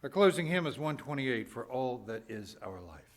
Our closing hymn is 128, For All That Is Our Life.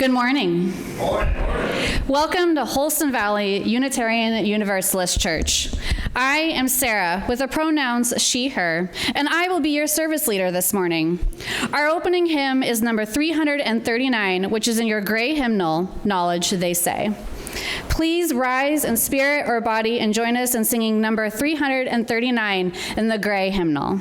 Good morning. Welcome to Holston Valley Unitarian Universalist Church. I am Sarah with the pronouns she, her, and I will be your service leader this morning. Our opening hymn is number 339, which is in your gray hymnal, Knowledge They Say. Please rise in spirit or body and join us in singing number 339 in the gray hymnal.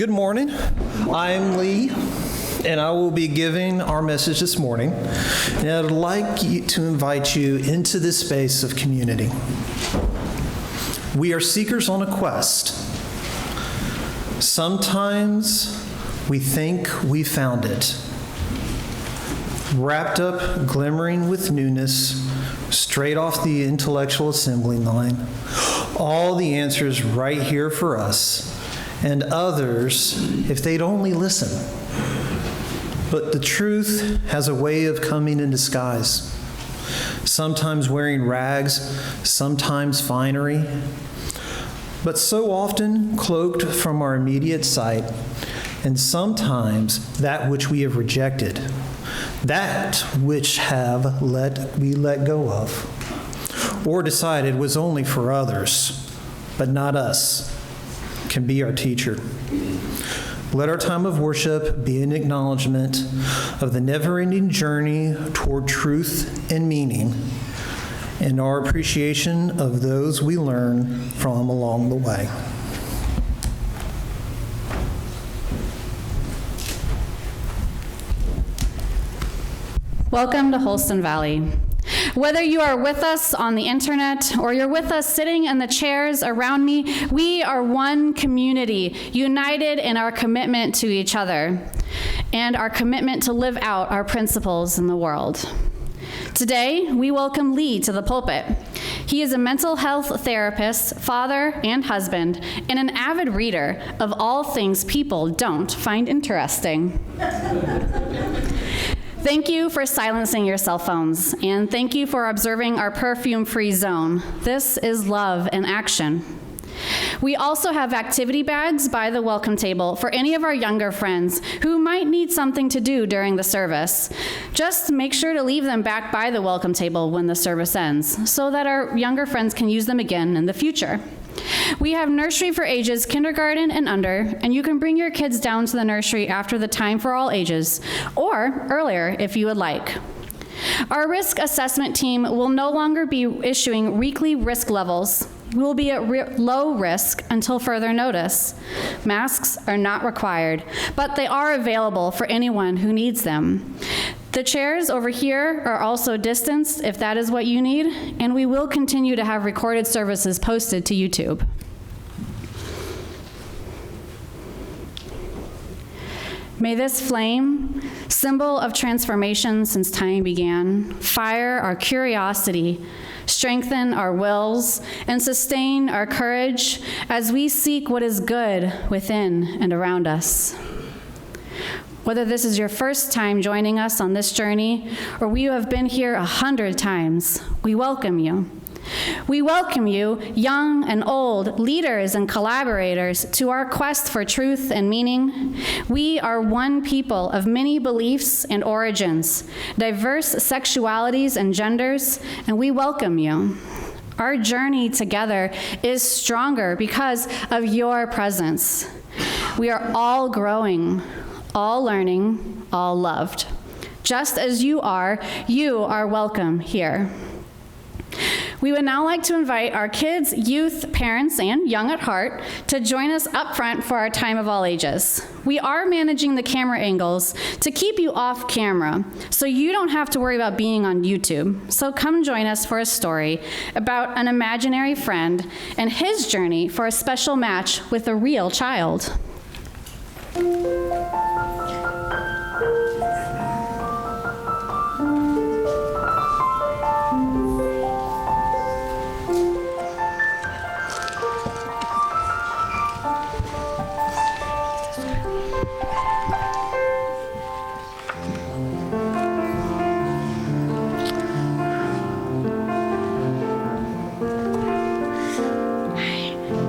Good morning. I'm Lee, and I will be giving our message this morning. And I'd like to invite you into this space of community. We are seekers on a quest. Sometimes we think we found it. Wrapped up, glimmering with newness, straight off the intellectual assembly line. All the answers right here for us. And others, if they'd only listen. But the truth has a way of coming in disguise, sometimes wearing rags, sometimes finery, but so often cloaked from our immediate sight, and sometimes that which we have rejected, that which we let go of, or decided was only for others, but not us, can be our teacher. Let our time of worship be an acknowledgement of the never-ending journey toward truth and meaning, and our appreciation of those we learn from along the way. Welcome to Holston Valley. Whether you are with us on the internet or you're with us sitting in the chairs around me, we are one community, united in our commitment to each other and our commitment to live out our principles in the world. Today, we welcome Lee to the pulpit. He is a mental health therapist, father, and husband, and an avid reader of all things people don't find interesting. Thank you for silencing your cell phones, and thank you for observing our perfume-free zone. This is love in action. We also have activity bags by the welcome table for any of our younger friends who might need something to do during the service. Just make sure to leave them back by the welcome table when the service ends, so that our younger friends can use them again in the future. We have nursery for ages kindergarten and under, and you can bring your kids down to the nursery after the time for all ages, or earlier if you would like. Our risk assessment team will no longer be issuing weekly risk levels. We will be at low risk until further notice. Masks are not required, but they are available for anyone who needs them. The chairs over here are also distanced if that is what you need, and we will continue to have recorded services posted to YouTube. May this flame, symbol of transformation since time began, fire our curiosity, strengthen our wills, and sustain our courage as we seek what is good within and around us. Whether this is your first time joining us on this journey, or you have been here 100 times, we welcome you. We welcome you, young and old, leaders and collaborators, to our quest for truth and meaning. We are one people of many beliefs and origins, diverse sexualities and genders, and we welcome you. Our journey together is stronger because of your presence. We are all growing, all learning, all loved. Just as you are welcome here. We would now like to invite our kids, youth, parents, and young at heart to join us up front for our time of all ages. We are managing the camera angles to keep you off camera, so you don't have to worry about being on YouTube. So come join us for a story about an imaginary friend and his journey for a special match with a real child.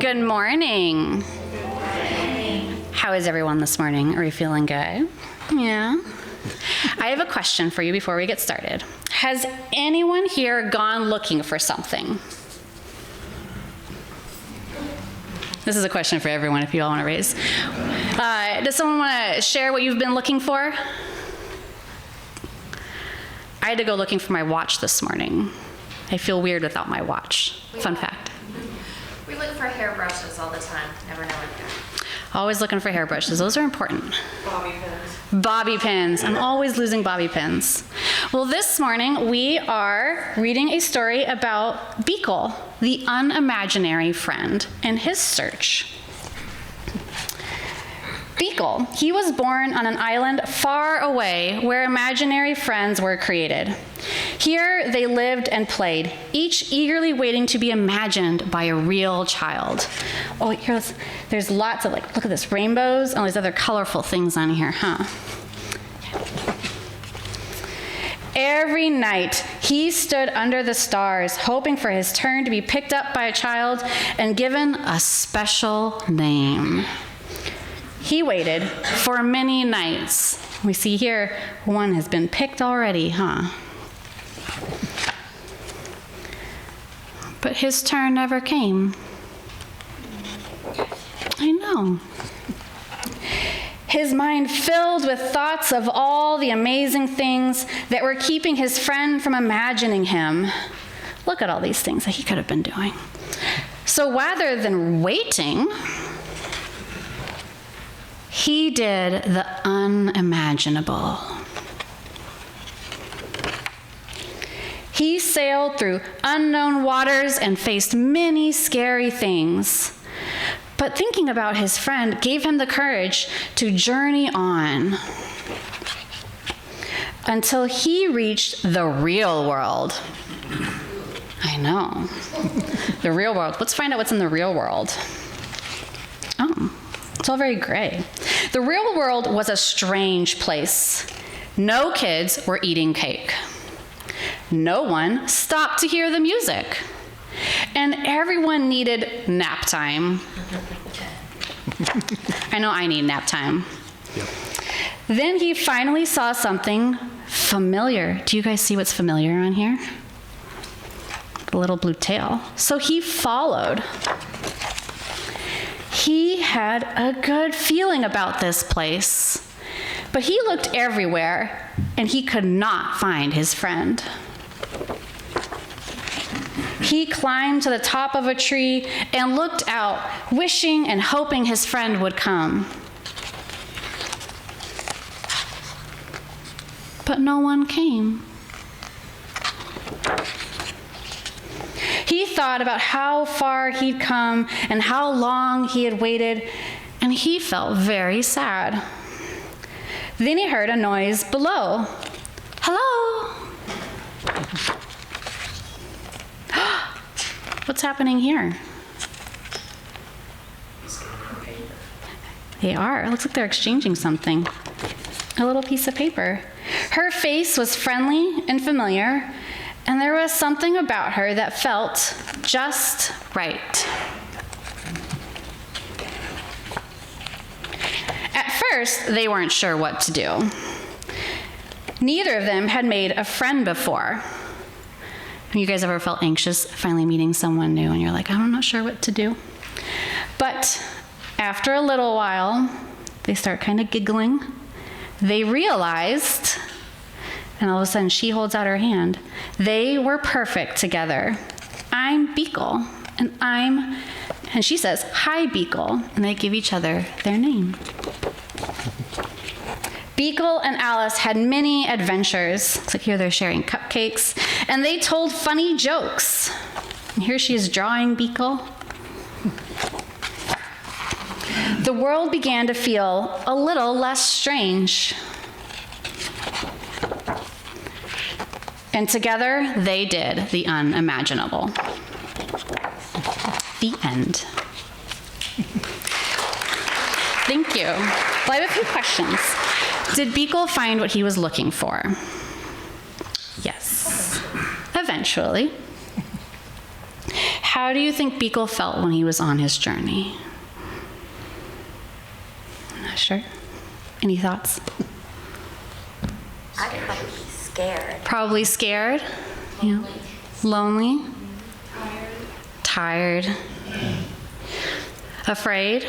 Good morning. How is everyone this morning? Are you feeling good? Yeah. I have a question for you before we get started. Has anyone here gone looking for something? This is a question for everyone if you all want to raise. Does someone want to share what you've been looking for? I had to go looking for my watch this morning. I feel weird without my watch. Fun fact. We look for hairbrushes all the time. Never know what they're. Always looking for hairbrushes. Those are important. Bobby pins. Bobby pins. I'm always losing bobby pins. Well, this morning we are reading a story about Beagle, the unimaginary friend, and his search. Beagle, he was born on an island far away where imaginary friends were created. Here they lived and played, each eagerly waiting to be imagined by a real child. Oh, there's lots of, look at this, rainbows and all these other colorful things on here, huh? Every night, he stood under the stars, hoping for his turn to be picked up by a child and given a special name. He waited for many nights. We see here, one has been picked already, huh? But his turn never came. I know. His mind filled with thoughts of all the amazing things that were keeping his friend from imagining him. Look at all these things that he could have been doing. So rather than waiting, he did the unimaginable. He sailed through unknown waters and faced many scary things. But thinking about his friend gave him the courage to journey on until he reached the real world. I know. The real world. Let's find out what's in the real world. Oh, it's all very gray. The real world was a strange place. No kids were eating cake. No one stopped to hear the music. And everyone needed nap time. I know I need nap time. Yep. Then he finally saw something familiar. Do you guys see what's familiar on here? The little blue tail. So he followed. He had a good feeling about this place, but he looked everywhere and he could not find his friend. He climbed to the top of a tree and looked out, wishing and hoping his friend would come. But no one came. He thought about how far he'd come and how long he had waited, and he felt very sad. Then he heard a noise below. Hello? What's happening here? They are. It looks like they're exchanging something. A little piece of paper. Her face was friendly and familiar, and there was something about her that felt just right. At first, they weren't sure what to do. Neither of them had made a friend before. You guys ever felt anxious finally meeting someone new and you're like, I'm not sure what to do? But after a little while, they start kind of giggling. They realized, and all of a sudden she holds out her hand, they were perfect together. I'm Beagle, and she says, hi, Beagle, and they give each other their name. Beagle and Alice had many adventures. Looks like here they're sharing cupcakes, and they told funny jokes. And here she is drawing Beagle. The world began to feel a little less strange. And together they did the unimaginable. The end. Thank you. Well, I have a few questions. Did Beagle find what he was looking for? Yes. Eventually. How do you think Beagle felt when he was on his journey? I'm not sure. Any thoughts? I could probably be scared. Probably scared. Yeah. Lonely. Tired. Afraid.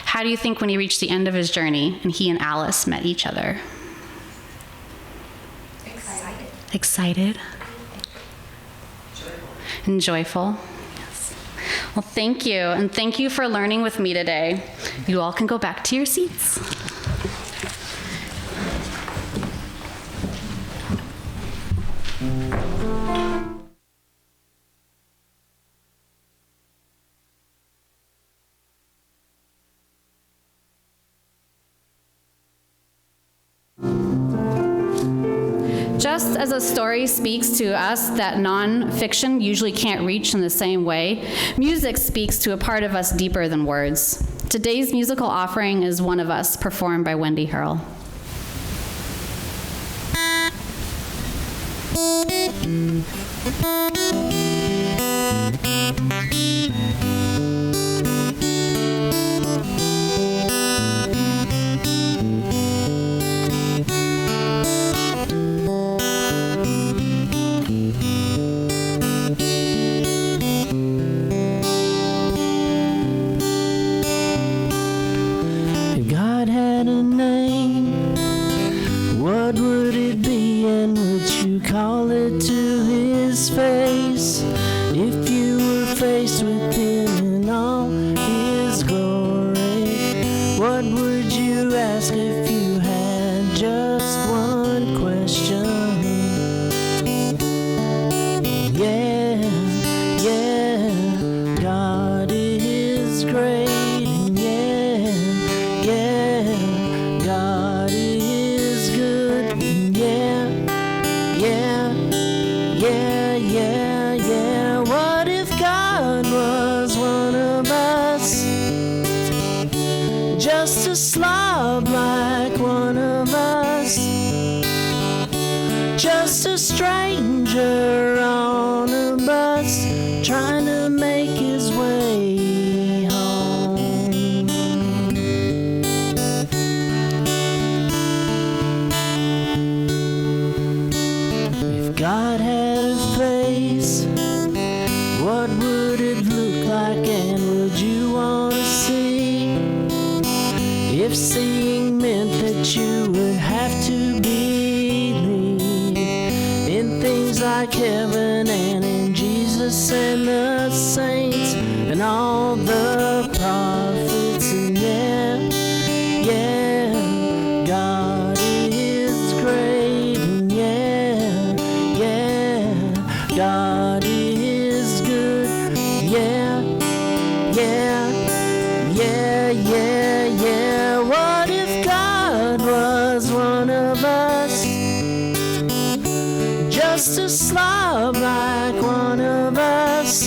How do you think when he reached the end of his journey and he and Alice met each other? Excited. Excited? And joyful? Yes. Well, thank you, and thank you for learning with me today. You all can go back to your seats. Just as a story speaks to us that nonfiction usually can't reach in the same way, music speaks to a part of us deeper than words. Today's musical offering is One of Us, performed by Wendy Hurl. If God had a name, what would it be, and would you call it to his face? If you were faced with him in all his glory, what would you ask if you had just one question? Yeah, yeah, God is great, and yeah, God is good, and yeah. What if God was one of us? Just a slob like one of us, just a stranger on a bus, trying to make his way home. If God had a face, what would it look like, and would you want to see? If seeing meant that you would have to believe in things like heaven and in Jesus and the saints and all the prophets, and yeah, God is great, and yeah, God is good, yeah. What if God was one of us? Just a slob like one of us,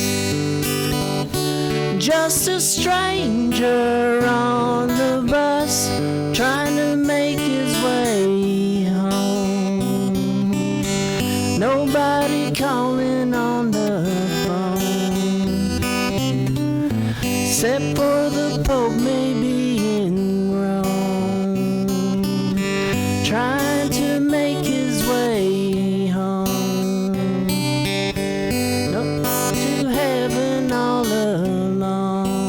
just a stranger on the bus, trying to make his way home. Nobody calling on the phone, except for the Pope maybe in Rome, trying to make his way home. Up to heaven all alone.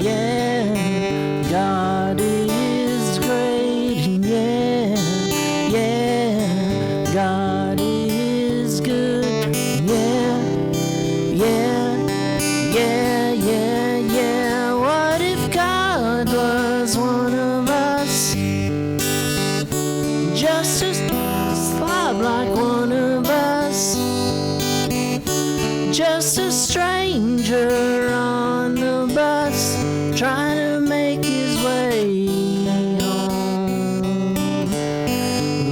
Yeah, God is great, and yeah, God is good, yeah. What if God was one of us? Just a slob like one of us, just a stranger on the bus, trying to make his way home,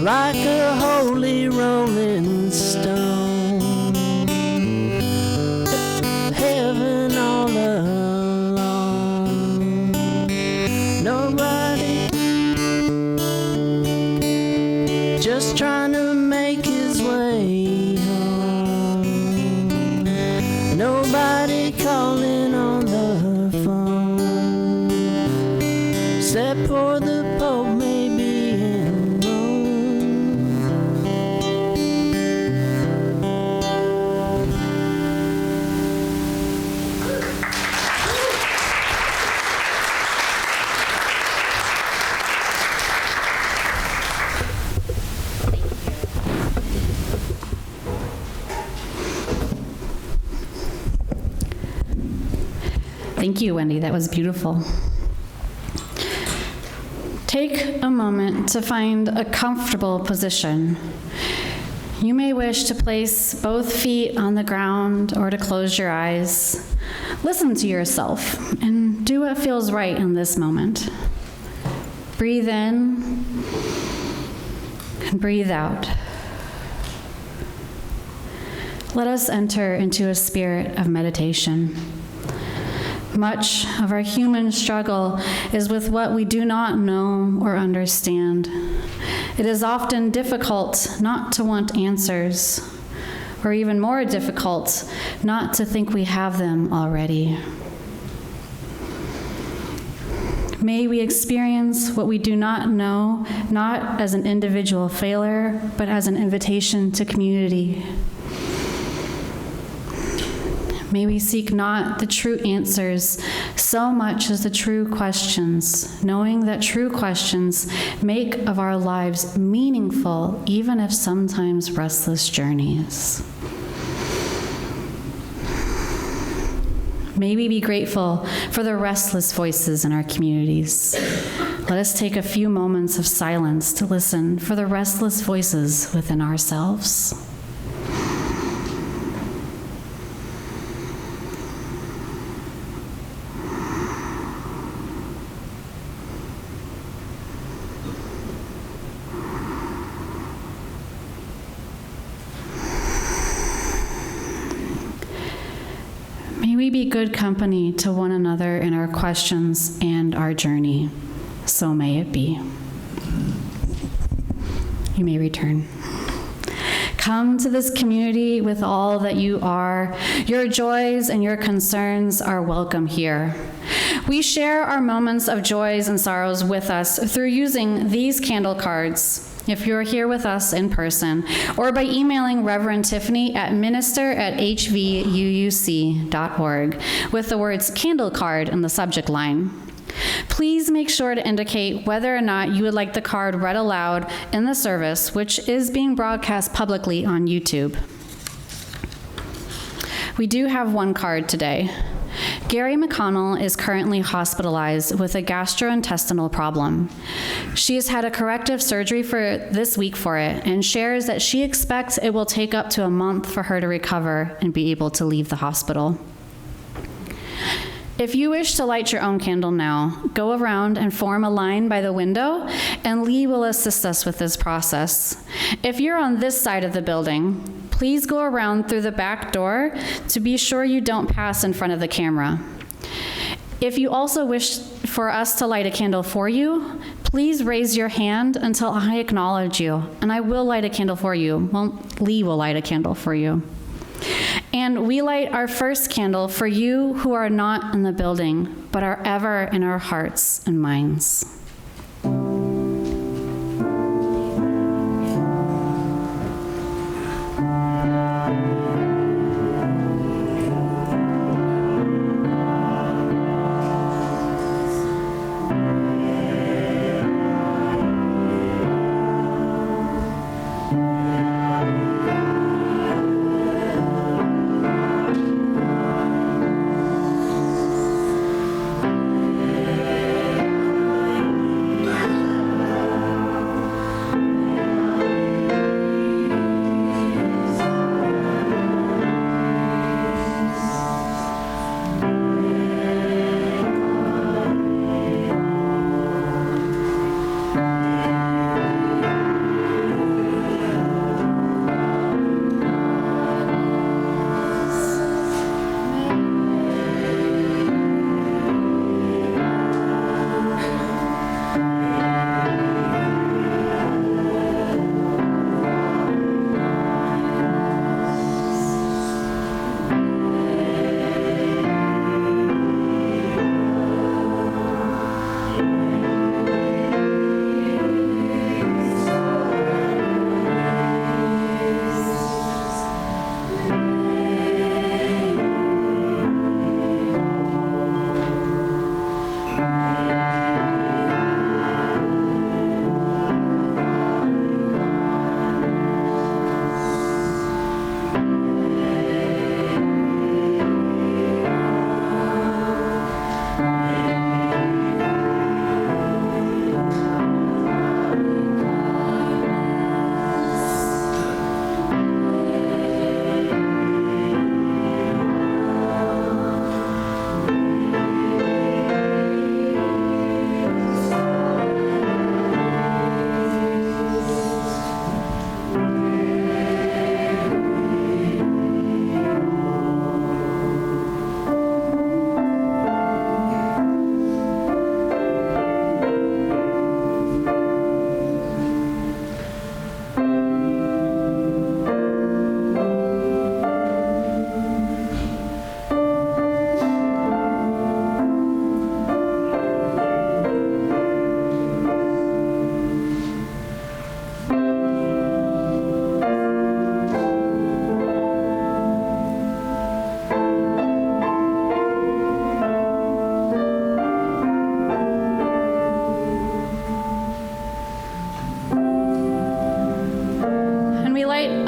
like a holy rolling stone, heaven all alone. Nobody, just trying to make his way home. Nobody calling on the phone, except for the Pope maybe in Rome. Thank you, Wendy. That was beautiful. Take a moment to find a comfortable position. You may wish to place both feet on the ground or to close your eyes. Listen to yourself and do what feels right in this moment. Breathe in and breathe out. let us enter into a spirit of meditation. Much of our human struggle is with what we do not know or understand. It is often difficult not to want answers, or even more difficult not to think we have them already. May we experience what we do not know, not as an individual failure, but as an invitation to community. May we seek not the true answers so much as the true questions, knowing that true questions make of our lives meaningful, even if sometimes restless journeys. May we be grateful for the restless voices in our communities. Let us take a few moments of silence to listen for the restless voices within ourselves. May we be good company to one another in our questions and our journey. So may it be. You may return. Come to this community with all that you are. Your joys and your concerns are welcome here. We share our moments of joys and sorrows with us through using these candle cards, if you're here with us in person, or by emailing Reverend Tiffany at minister@hvuuc.org with the words candle card in the subject line. Please make sure to indicate whether or not you would like the card read aloud in the service, which is being broadcast publicly on YouTube. We do have one card today. Gary McConnell is currently hospitalized with a gastrointestinal problem. She has had a corrective surgery for this week for it and shares that she expects it will take up to a month for her to recover and be able to leave the hospital. If you wish to light your own candle now, go around and form a line by the window, and Lee will assist us with this process. If you're on this side of the building, please go around through the back door to be sure you don't pass in front of the camera. If you also wish for us to light a candle for you, please raise your hand until I acknowledge you, and I will light a candle for you. Well, Lee will light a candle for you. And we light our first candle for you who are not in the building, but are ever in our hearts and minds.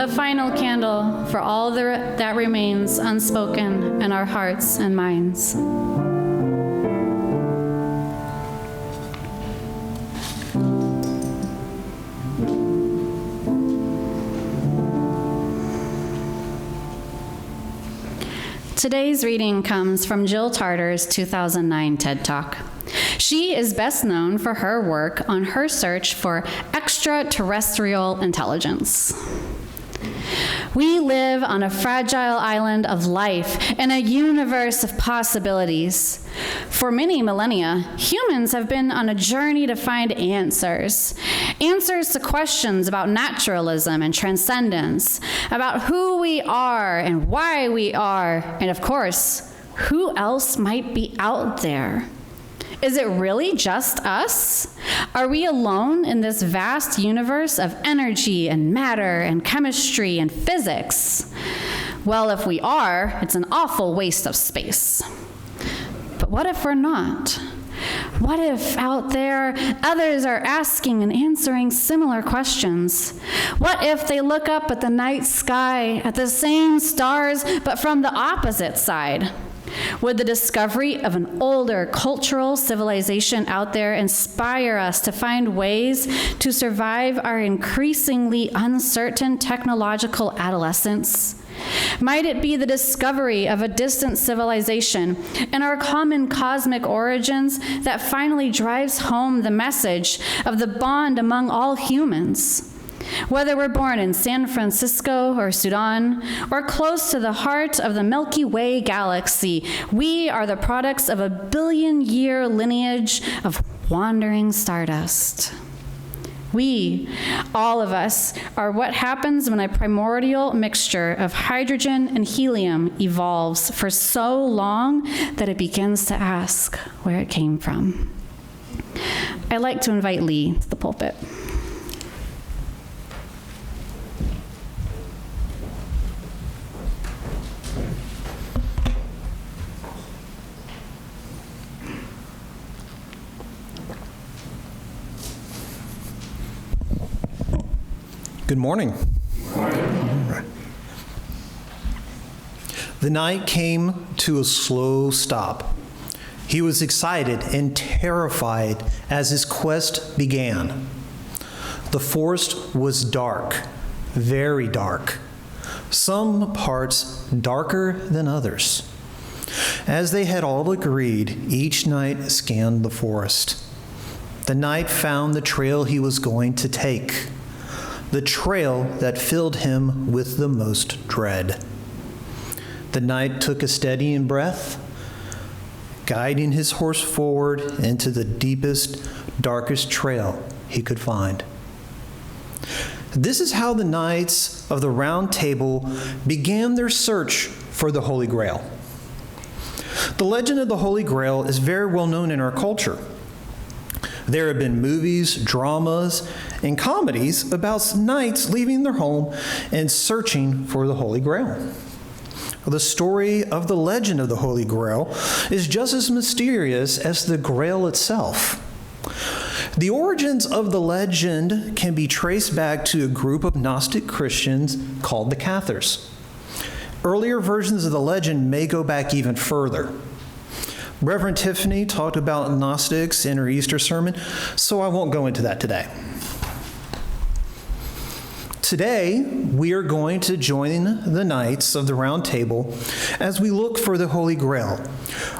a final candle for all that remains unspoken in our hearts and minds. Today's reading comes from Jill Tarter's 2009 TED Talk. She is best known for her work on her search for extraterrestrial intelligence. We live on a fragile island of life in a universe of possibilities. For many millennia, humans have been on a journey to find answers to questions about naturalism and transcendence, about who we are and why we are, and of course, who else might be out there. Is it really just us? Are we alone in this vast universe of energy and matter and chemistry and physics? Well, if we are, it's an awful waste of space. But what if we're not? What if out there others are asking and answering similar questions? What if they look up at the night sky at the same stars but from the opposite side? Would the discovery of an older cultural civilization out there inspire us to find ways to survive our increasingly uncertain technological adolescence? Might it be the discovery of a distant civilization and our common cosmic origins that finally drives home the message of the bond among all humans? Whether we're born in San Francisco or Sudan, or close to the heart of the Milky Way galaxy, we are the products of a billion-year lineage of wandering stardust. We, all of us, are what happens when a primordial mixture of hydrogen and helium evolves for so long that it begins to ask where it came from. I'd like to invite Lee to the pulpit. Good morning. The night came to a slow stop. He was excited and terrified as his quest began. The forest was dark, very dark, some parts darker than others. As they had all agreed, each knight scanned the forest. The knight found the trail he was going to take, the trail that filled him with the most dread. The knight took a steadying breath, guiding his horse forward into the deepest, darkest trail he could find. This is how the Knights of the Round Table began their search for the Holy Grail. The legend of the Holy Grail is very well known in our culture. There have been movies, dramas, and comedies about knights leaving their home and searching for the Holy Grail. The story of the legend of the Holy Grail is just as mysterious as the Grail itself. The origins of the legend can be traced back to a group of Gnostic Christians called the Cathars. Earlier versions of the legend may go back even further. Reverend Tiffany talked about Gnostics in her Easter sermon, so I won't go into that today. Today, we are going to join the Knights of the Round Table as we look for the Holy Grail,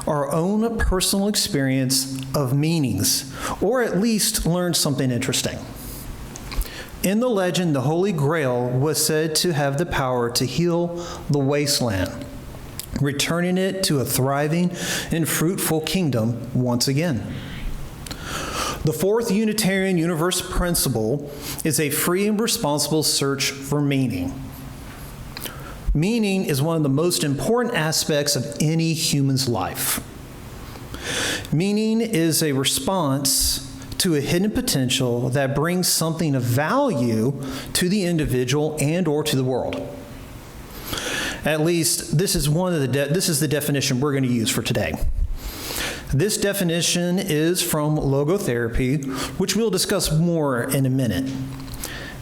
our own personal experience of meanings, or at least learn something interesting. In the legend, the Holy Grail was said to have the power to heal the wasteland, returning it to a thriving and fruitful kingdom once again. The fourth Unitarian Universe principle is a free and responsible search for meaning. Meaning is one of the most important aspects of any human's life. Meaning is a response to a hidden potential that brings something of value to the individual and or to the world. At least this is the definition we're going to use for today. This definition is from logotherapy, which we'll discuss more in a minute.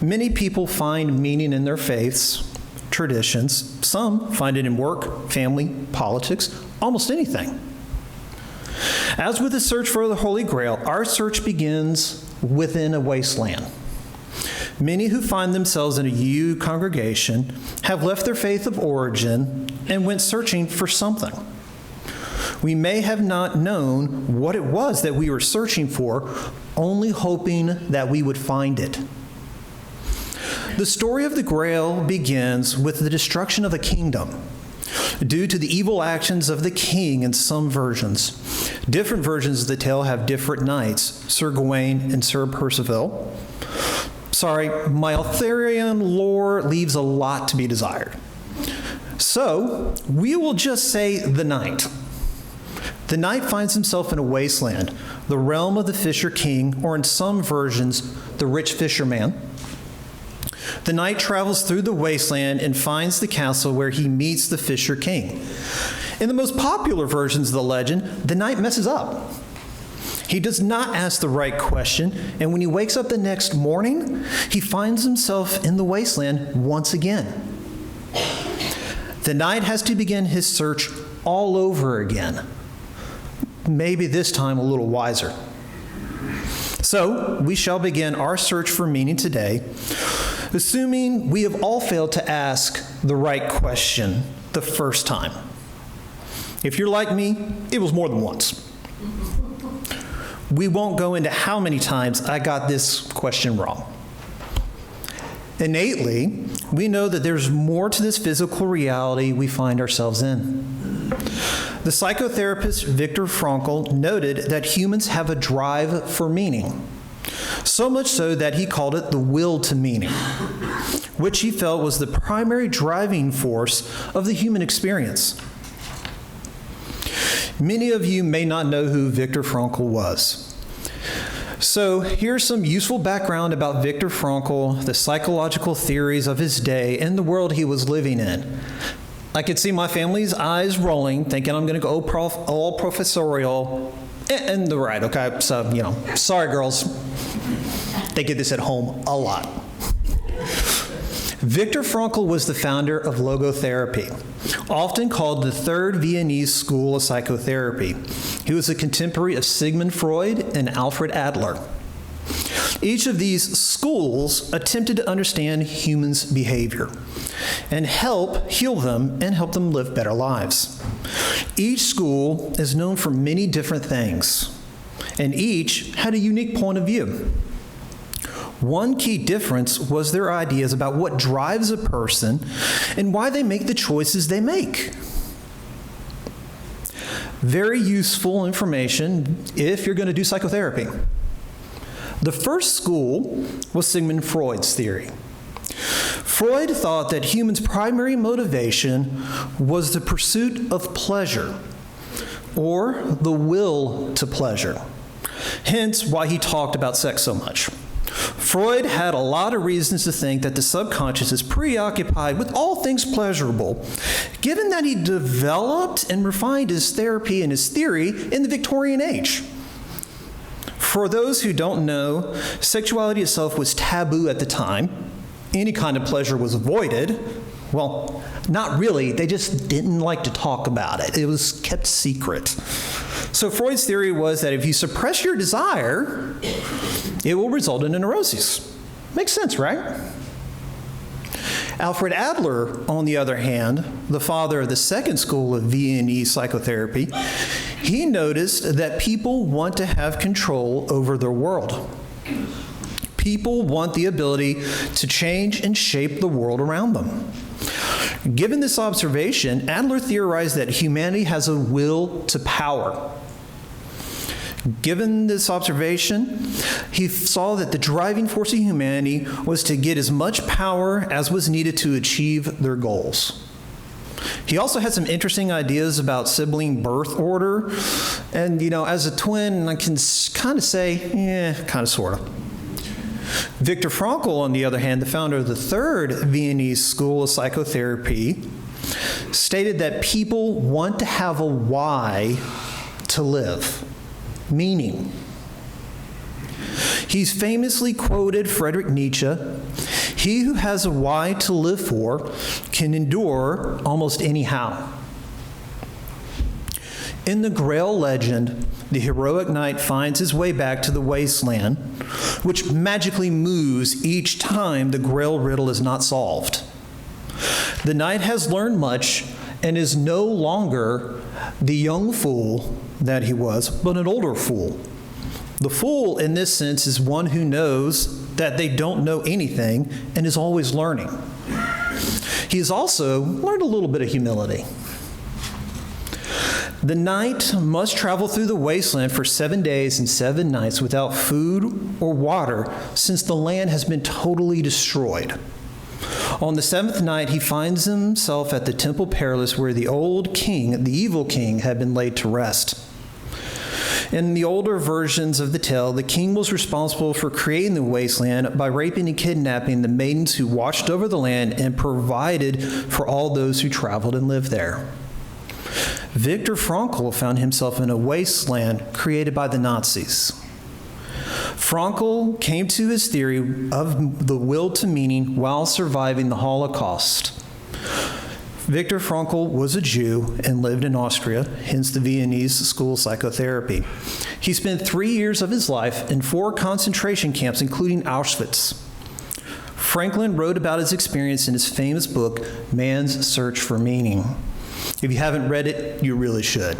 Many people find meaning in their faiths, traditions. Some find it in work, family, politics, almost anything. As with the search for the Holy Grail, our search begins within a wasteland. Many who find themselves in a UU congregation have left their faith of origin and went searching for something. We may have not known what it was that we were searching for, only hoping that we would find it. The story of the Grail begins with the destruction of a kingdom due to the evil actions of the king in some versions. Different versions of the tale have different knights, Sir Gawain and Sir Percival. Sorry, my Arthurian lore leaves a lot to be desired. So, we will just say the knight. The knight finds himself in a wasteland, the realm of the Fisher King, or in some versions, the rich fisherman. The knight travels through the wasteland and finds the castle where he meets the Fisher King. In the most popular versions of the legend, the knight messes up. He does not ask the right question, and when he wakes up the next morning, he finds himself in the wasteland once again. The knight has to begin his search all over again, maybe this time a little wiser. So, we shall begin our search for meaning today, assuming we have all failed to ask the right question the first time. If you're like me, it was more than once. We won't go into how many times I got this question wrong. Innately, we know that there's more to this physical reality we find ourselves in. The psychotherapist Viktor Frankl noted that humans have a drive for meaning, so much so that he called it the will to meaning, which he felt was the primary driving force of the human experience. Many of you may not know who Viktor Frankl was. So here's some useful background about Viktor Frankl, the psychological theories of his day, and the world he was living in. I could see my family's eyes rolling, thinking I'm going to go all professorial, and they're right, okay? So, sorry girls. They get this at home a lot. Viktor Frankl was the founder of logotherapy, often called the Third Viennese School of Psychotherapy. He was a contemporary of Sigmund Freud and Alfred Adler. Each of these schools attempted to understand humans' behavior and help heal them and help them live better lives. Each school is known for many different things, and each had a unique point of view. One key difference was their ideas about what drives a person and why they make the choices they make. Very useful information if you're going to do psychotherapy. The first school was Sigmund Freud's theory. Freud thought that humans' primary motivation was the pursuit of pleasure, or the will to pleasure, hence why he talked about sex so much. Freud had a lot of reasons to think that the subconscious is preoccupied with all things pleasurable, given that he developed and refined his therapy and his theory in the Victorian age. For those who don't know, sexuality itself was taboo at the time. Any kind of pleasure was avoided. Well, not really. They just didn't like to talk about it. It was kept secret. So Freud's theory was that if you suppress your desire, it will result in a neurosis. Makes sense, right? Alfred Adler, on the other hand, the father of the second school of Viennese psychotherapy, he noticed that people want to have control over their world. People want the ability to change and shape the world around them. Given this observation, Adler theorized that humanity has a will to power. Given this observation, he saw that the driving force of humanity was to get as much power as was needed to achieve their goals. He also had some interesting ideas about sibling birth order. And, as a twin, I can kind of say, kind of, sort of. Viktor Frankl, on the other hand, the founder of the Third Viennese School of Psychotherapy, stated that people want to have a why to live, meaning. He's famously quoted Friedrich Nietzsche, "He who has a why to live for can endure almost anyhow." In the Grail legend, the heroic knight finds his way back to the wasteland, which magically moves each time the Grail riddle is not solved. The knight has learned much and is no longer the young fool that he was, but an older fool. The fool, in this sense, is one who knows that they don't know anything and is always learning. He has also learned a little bit of humility. The knight must travel through the wasteland for 7 days and 7 nights without food or water, since the land has been totally destroyed. On the 7th night, he finds himself at the Temple Perilous, where the old king, the evil king, had been laid to rest. In the older versions of the tale, the king was responsible for creating the wasteland by raping and kidnapping the maidens who watched over the land and provided for all those who traveled and lived there. Viktor Frankl found himself in a wasteland created by the Nazis. Frankl came to his theory of the will to meaning while surviving the Holocaust. Viktor Frankl was a Jew and lived in Austria, hence the Viennese school of psychotherapy. He spent 3 years of his life in 4 concentration camps, including Auschwitz. Franklin wrote about his experience in his famous book, Man's Search for Meaning. If you haven't read it, you really should.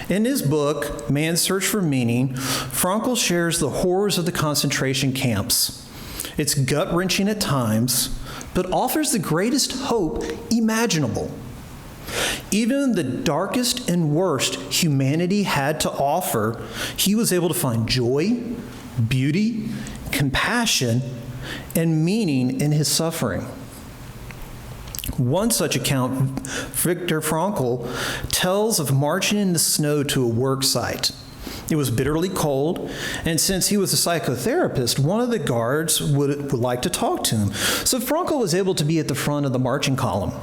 In his book, Man's Search for Meaning, Frankl shares the horrors of the concentration camps. It's gut-wrenching at times, but offers the greatest hope imaginable. Even in the darkest and worst humanity had to offer, he was able to find joy, beauty, compassion, and meaning in his suffering. One such account, Viktor Frankl tells of marching in the snow to a work site. It was bitterly cold, and since he was a psychotherapist, one of the guards would like to talk to him. So Frankl was able to be at the front of the marching column.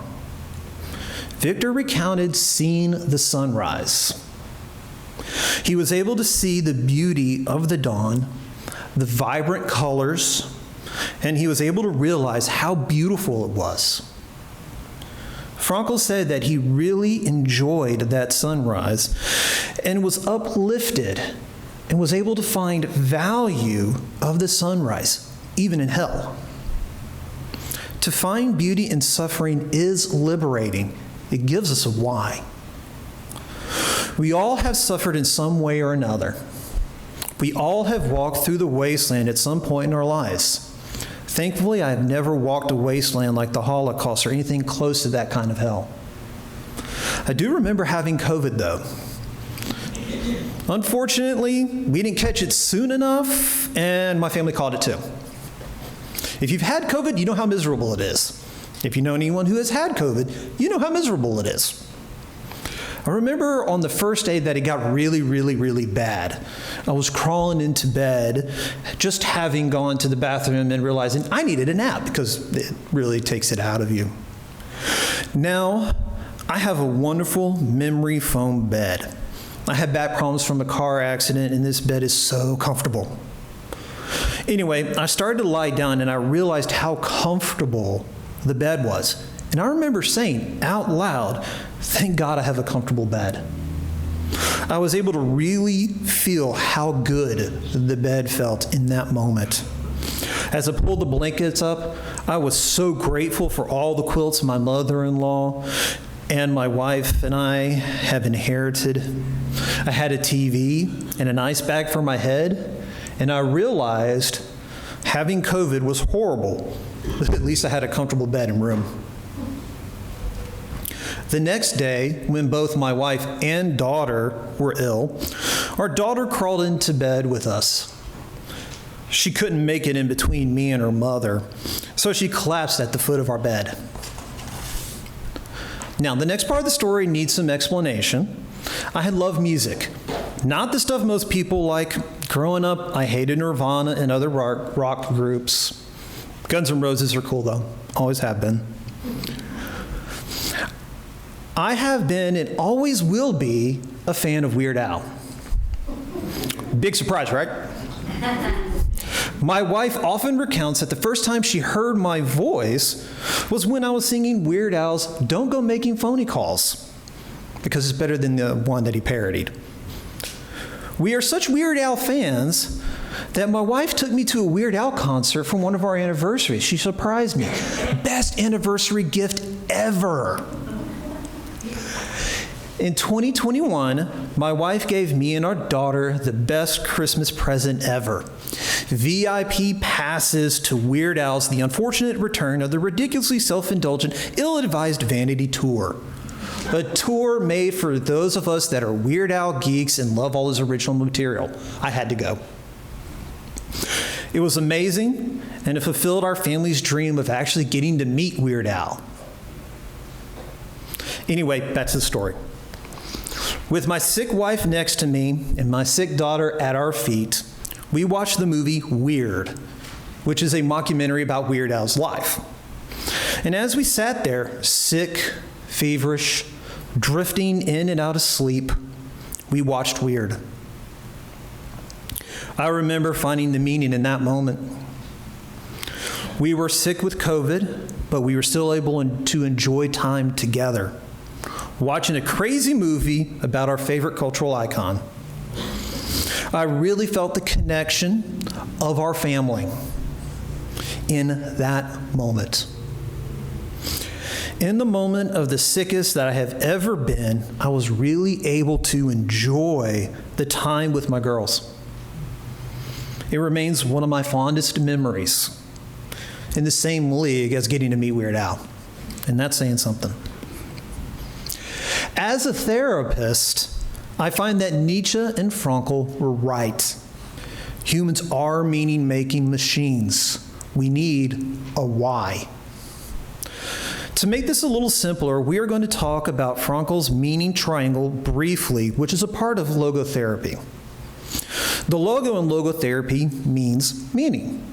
Viktor recounted seeing the sunrise. He was able to see the beauty of the dawn, the vibrant colors, and he was able to realize how beautiful it was. Frankl said that he really enjoyed that sunrise and was uplifted and was able to find value of the sunrise, even in hell. To find beauty in suffering is liberating. It gives us a why. We all have suffered in some way or another. We all have walked through the wasteland at some point in our lives. Thankfully, I have never walked a wasteland like the Holocaust or anything close to that kind of hell. I do remember having COVID, though. Unfortunately, we didn't catch it soon enough, and my family caught it too. If you've had COVID, you know how miserable it is. If you know anyone who has had COVID, you know how miserable it is. I remember on the first day that it got really, really, really bad. I was crawling into bed, just having gone to the bathroom and realizing I needed a nap because it really takes it out of you. Now, I have a wonderful memory foam bed. I had back problems from a car accident, and this bed is so comfortable. Anyway, I started to lie down, and I realized how comfortable the bed was. And I remember saying out loud, "Thank God I have a comfortable bed." I was able to really feel how good the bed felt in that moment. As I pulled the blankets up, I was so grateful for all the quilts my mother-in-law and my wife and I have inherited. I had a TV and an ice bag for my head, and I realized having COVID was horrible, but at least I had a comfortable bed and room. The next day, when both my wife and daughter were ill, our daughter crawled into bed with us. She couldn't make it in between me and her mother, so she collapsed at the foot of our bed. Now, the next part of the story needs some explanation. I had loved music. Not the stuff most people like. Growing up, I hated Nirvana and other rock groups. Guns N' Roses are cool, though. Always have been. I have been and always will be a fan of Weird Al. Big surprise, right? My wife often recounts that the first time she heard my voice was when I was singing Weird Al's Don't Go Making Phony Calls, because it's better than the one that he parodied. We are such Weird Al fans that my wife took me to a Weird Al concert for one of our anniversaries. She surprised me. Best anniversary gift ever. In 2021, my wife gave me and our daughter the best Christmas present ever. VIP passes to Weird Al's The Unfortunate Return of the Ridiculously Self-Indulgent, Ill-Advised Vanity Tour. A tour made for those of us that are Weird Al geeks and love all his original material. I had to go. It was amazing, and it fulfilled our family's dream of actually getting to meet Weird Al. Anyway, back to the story. With my sick wife next to me and my sick daughter at our feet, we watched the movie Weird, which is a mockumentary about Weird Al's life. And as we sat there, sick, feverish, drifting in and out of sleep, we watched Weird. I remember finding the meaning in that moment. We were sick with COVID, but we were still able to enjoy time together, watching a crazy movie about our favorite cultural icon. I really felt the connection of our family in that moment. In the moment of the sickest that I have ever been, I was really able to enjoy the time with my girls. It remains one of my fondest memories, in the same league as getting to meet Weird Al, and that's saying something. As a therapist, I find that Nietzsche and Frankl were right. Humans are meaning-making machines. We need a why. To make this a little simpler, we are going to talk about Frankl's meaning triangle briefly, which is a part of logotherapy. The logo in logotherapy means meaning.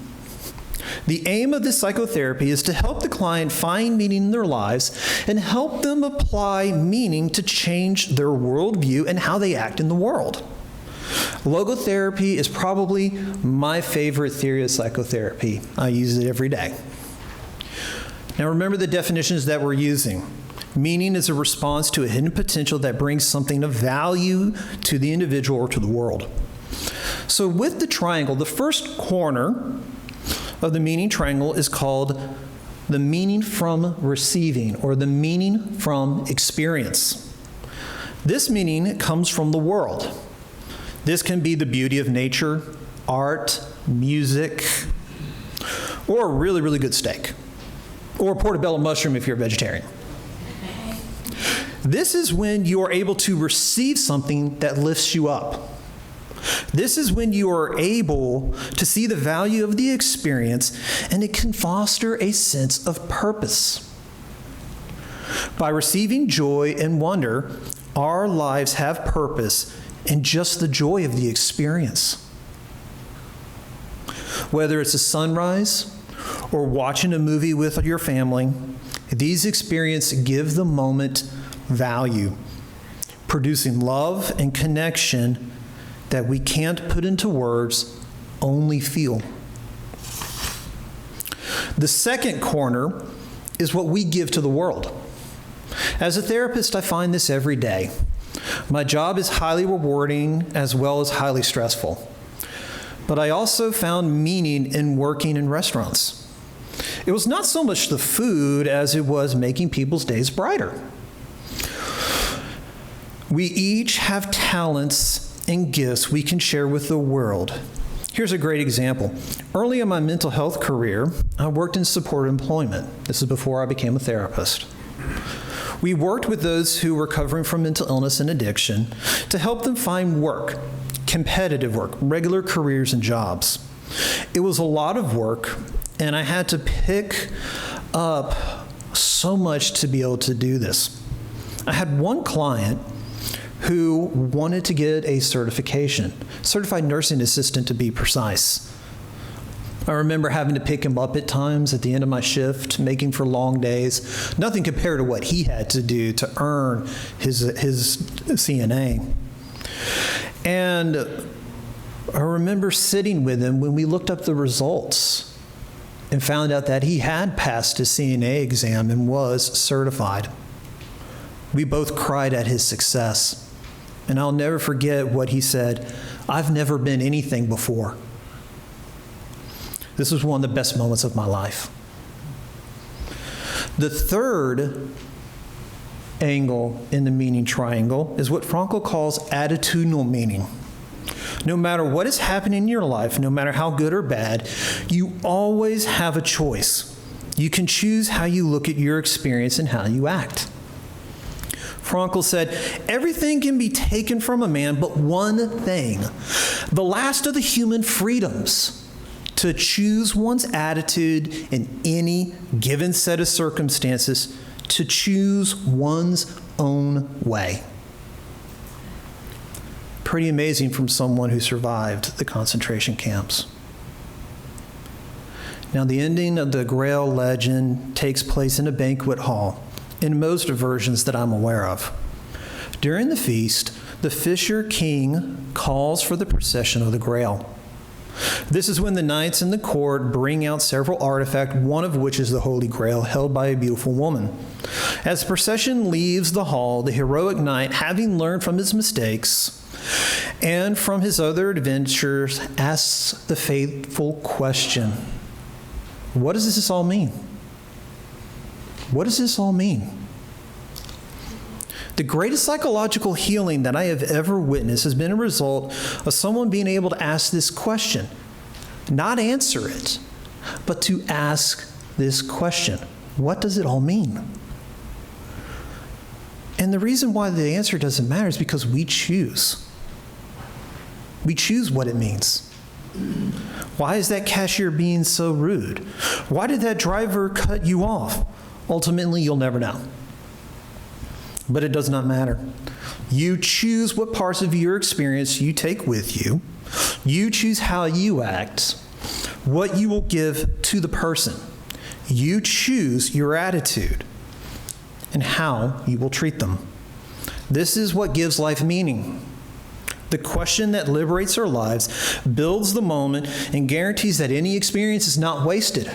The aim of this psychotherapy is to help the client find meaning in their lives and help them apply meaning to change their worldview and how they act in the world. Logotherapy is probably my favorite theory of psychotherapy. I use it every day. Now remember the definitions that we're using. Meaning is a response to a hidden potential that brings something of value to the individual or to the world. So with the triangle, the first corner of the meaning triangle is called the meaning from receiving, or the meaning from experience. This meaning comes from the world. This can be the beauty of nature, art, music, or a really, really good steak, or a portobello mushroom if you're a vegetarian. This is when you are able to receive something that lifts you up. This is when you are able to see the value of the experience, and it can foster a sense of purpose. By receiving joy and wonder, our lives have purpose in just the joy of the experience. Whether it's a sunrise or watching a movie with your family, these experiences give the moment value, producing love and connection that we can't put into words, only feel. The second corner is what we give to the world. As a therapist, I find this every day. My job is highly rewarding as well as highly stressful. But I also found meaning in working in restaurants. It was not so much the food as it was making people's days brighter. We each have talents and gifts we can share with the world. Here's a great example. Early in my mental health career, I worked in supported employment. This is before I became a therapist. We worked with those who were recovering from mental illness and addiction to help them find work, competitive work, regular careers and jobs. It was a lot of work, and I had to pick up so much to be able to do this. I had one client who wanted to get a certification, certified nursing assistant to be precise. I remember having to pick him up at times at the end of my shift, making for long days. Nothing compared to what he had to do to earn his CNA. And I remember sitting with him when we looked up the results and found out that he had passed his CNA exam and was certified. We both cried at his success. And I'll never forget what he said, "I've never been anything before." This was one of the best moments of my life. The third angle in the meaning triangle is what Frankl calls attitudinal meaning. No matter what is happening in your life, no matter how good or bad, you always have a choice. You can choose how you look at your experience and how you act. Frankl said, "Everything can be taken from a man, but one thing, the last of the human freedoms, to choose one's attitude in any given set of circumstances, to choose one's own way." Pretty amazing from someone who survived the concentration camps. Now, the ending of the Grail legend takes place in a banquet hall, in most versions that I'm aware of. During the feast, the Fisher King calls for the procession of the Grail. This is when the knights in the court bring out several artifacts, one of which is the Holy Grail, held by a beautiful woman. As the procession leaves the hall, the heroic knight, having learned from his mistakes and from his other adventures, asks the fateful question, what does this all mean? What does this all mean? The greatest psychological healing that I have ever witnessed has been a result of someone being able to ask this question. Not answer it, but to ask this question. What does it all mean? And the reason why the answer doesn't matter is because we choose. We choose what it means. Why is that cashier being so rude? Why did that driver cut you off? Ultimately, you'll never know. But it does not matter. You choose what parts of your experience you take with you. You choose how you act, what you will give to the person. You choose your attitude and how you will treat them. This is what gives life meaning. The question that liberates our lives, builds the moment, and guarantees that any experience is not wasted.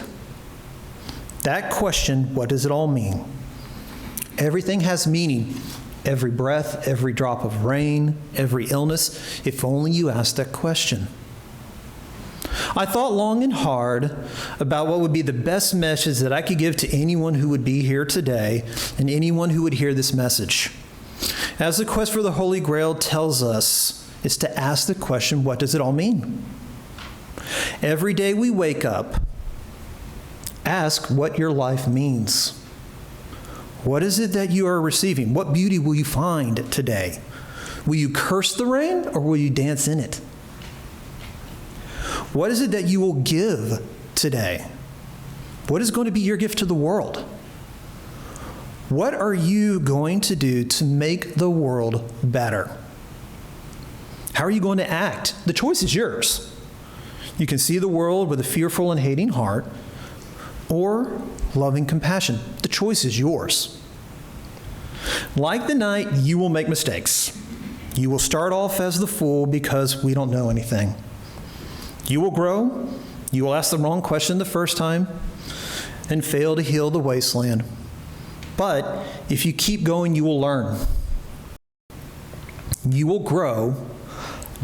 That question, what does it all mean? Everything has meaning. Every breath, every drop of rain, every illness, if only you ask that question. I thought long and hard about what would be the best message that I could give to anyone who would be here today and anyone who would hear this message. As the quest for the Holy Grail tells us, is to ask the question, what does it all mean? Every day we wake up, ask what your life means. What is it that you are receiving? What beauty will you find today? Will you curse the rain or will you dance in it? What is it that you will give today? What is going to be your gift to the world? What are you going to do to make the world better? How are you going to act? The choice is yours. You can see the world with a fearful and hating heart, or loving compassion. The choice is yours. Like the knight, you will make mistakes. You will start off as the fool because we don't know anything. You will grow. You will ask the wrong question the first time and fail to heal the wasteland. But if you keep going, you will learn. You will grow.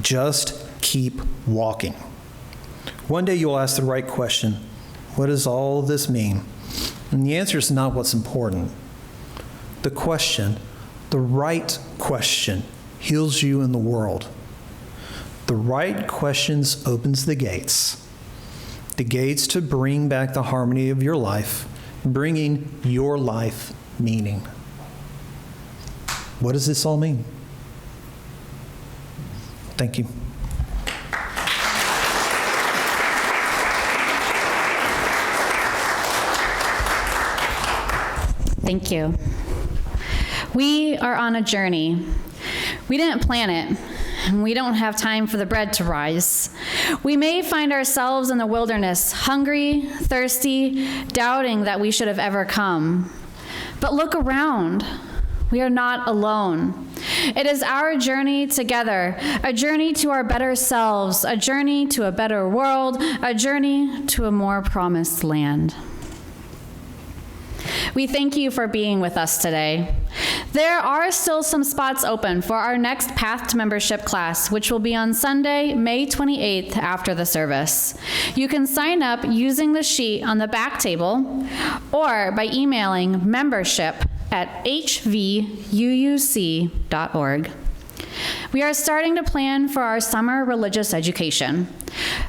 Just keep walking. One day you'll ask the right question. What does all of this mean? And the answer is not what's important. The question, the right question, heals you in the world. The right questions opens the gates to bring back the harmony of your life, bringing your life meaning. What does this all mean? Thank you. Thank you. We are on a journey. We didn't plan it. We don't have time for the bread to rise. We may find ourselves in the wilderness, hungry, thirsty, doubting that we should have ever come. But look around. We are not alone. It is our journey together, a journey to our better selves, a journey to a better world, a journey to a more promised land. We thank you for being with us today. There are still some spots open for our next Path to Membership class, which will be on Sunday, May 28th after the service. You can sign up using the sheet on the back table or by emailing membership@hvууc.org. We are starting to plan for our summer religious education.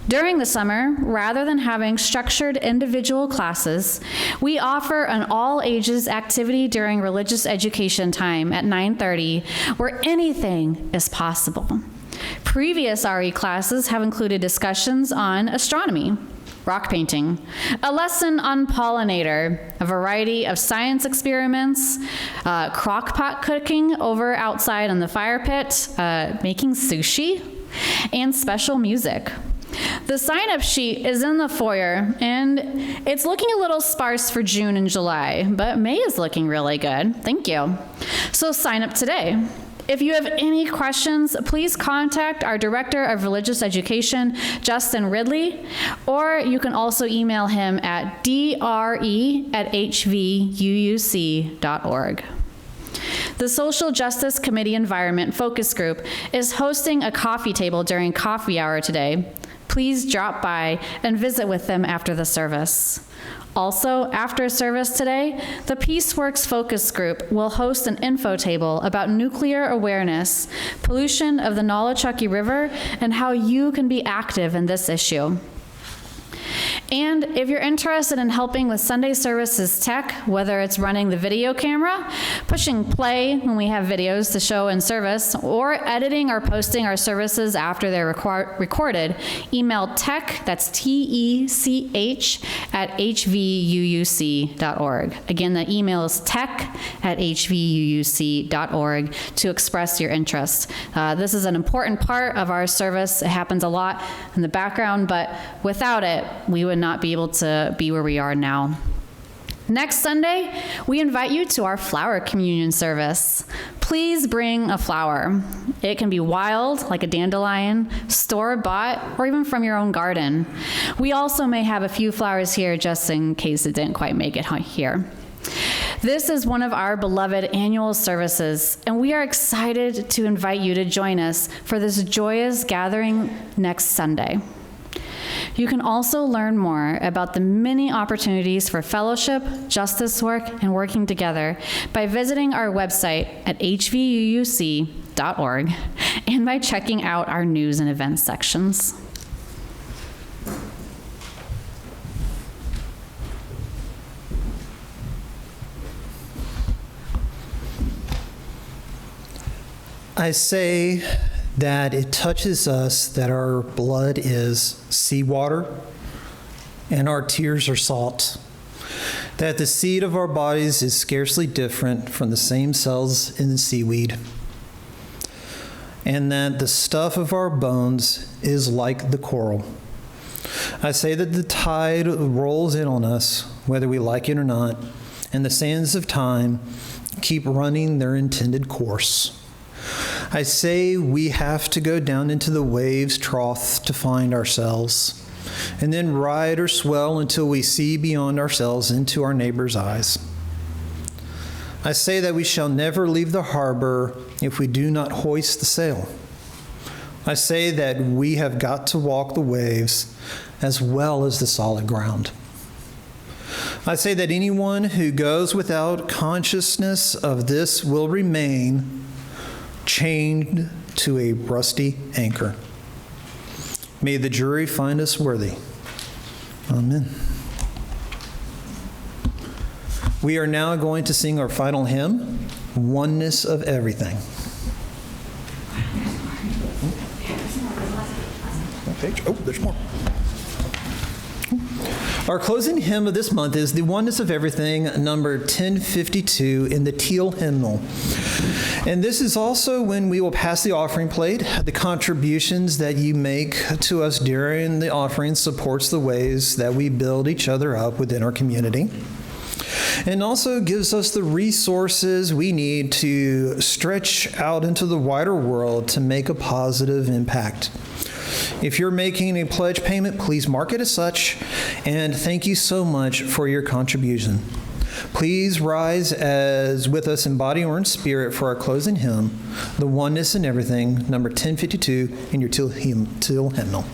During the summer, rather than having structured individual classes, we offer an all-ages activity during religious education time at 9:30, where anything is possible. Previous RE classes have included discussions on astronomy, rock painting, a lesson on pollinator, a variety of science experiments, crock pot cooking over outside on the fire pit, making sushi, and special music. The sign-up sheet is in the foyer, and it's looking a little sparse for June and July, but May is looking really good. Thank you. So sign up today. If you have any questions, please contact our Director of Religious Education, Justin Ridley, or you can also email him at dre@hvууc.org. The Social Justice Committee Environment Focus Group is hosting a coffee table during coffee hour today. Please drop by and visit with them after the service. Also, after service today, the PeaceWorks Focus Group will host an info table about nuclear awareness, pollution of the Nolichucky River, and how you can be active in this issue. And if you're interested in helping with Sunday services tech, whether it's running the video camera, pushing play when we have videos to show in service, or editing or posting our services after they're recorded, email tech, that's TECH, @hvууc.org. Again, the email is tech@hvууc.org to express your interest. This is an important part of our service. It happens a lot in the background, but without it, we would not be able to be where we are now. Next Sunday, we invite you to our flower communion service. Please bring a flower. It can be wild, like a dandelion, store-bought, or even from your own garden. We also may have a few flowers here just in case it didn't quite make it here. This is one of our beloved annual services, and we are excited to invite you to join us for this joyous gathering next Sunday. You can also learn more about the many opportunities for fellowship, justice work, and working together by visiting our website at hvууc.org and by checking out our news and events sections. I say that it touches us that our blood is seawater and our tears are salt, that the seed of our bodies is scarcely different from the same cells in the seaweed, and that the stuff of our bones is like the coral. I say that the tide rolls in on us, whether we like it or not, and the sands of time keep running their intended course. I say we have to go down into the waves' trough to find ourselves, and then ride or swell until we see beyond ourselves into our neighbor's eyes. I say that we shall never leave the harbor if we do not hoist the sail. I say that we have got to walk the waves as well as the solid ground. I say that anyone who goes without consciousness of this will remain chained to a rusty anchor. May the jury find us worthy. Amen. We are now going to sing our final hymn, Oneness of Everything. Oh, there's more. Our closing hymn of this month is The Oneness of Everything, number 1052 in the Teal hymnal. And this is also when we will pass the offering plate. The contributions that you make to us during the offering supports the ways that we build each other up within our community. and also gives us the resources we need to stretch out into the wider world to make a positive impact. If you're making a pledge payment, please mark it as such, and thank you so much for your contribution. Please rise as with us in body or in spirit for our closing hymn, The Oneness in Everything, number 1052, in your Till hymnal.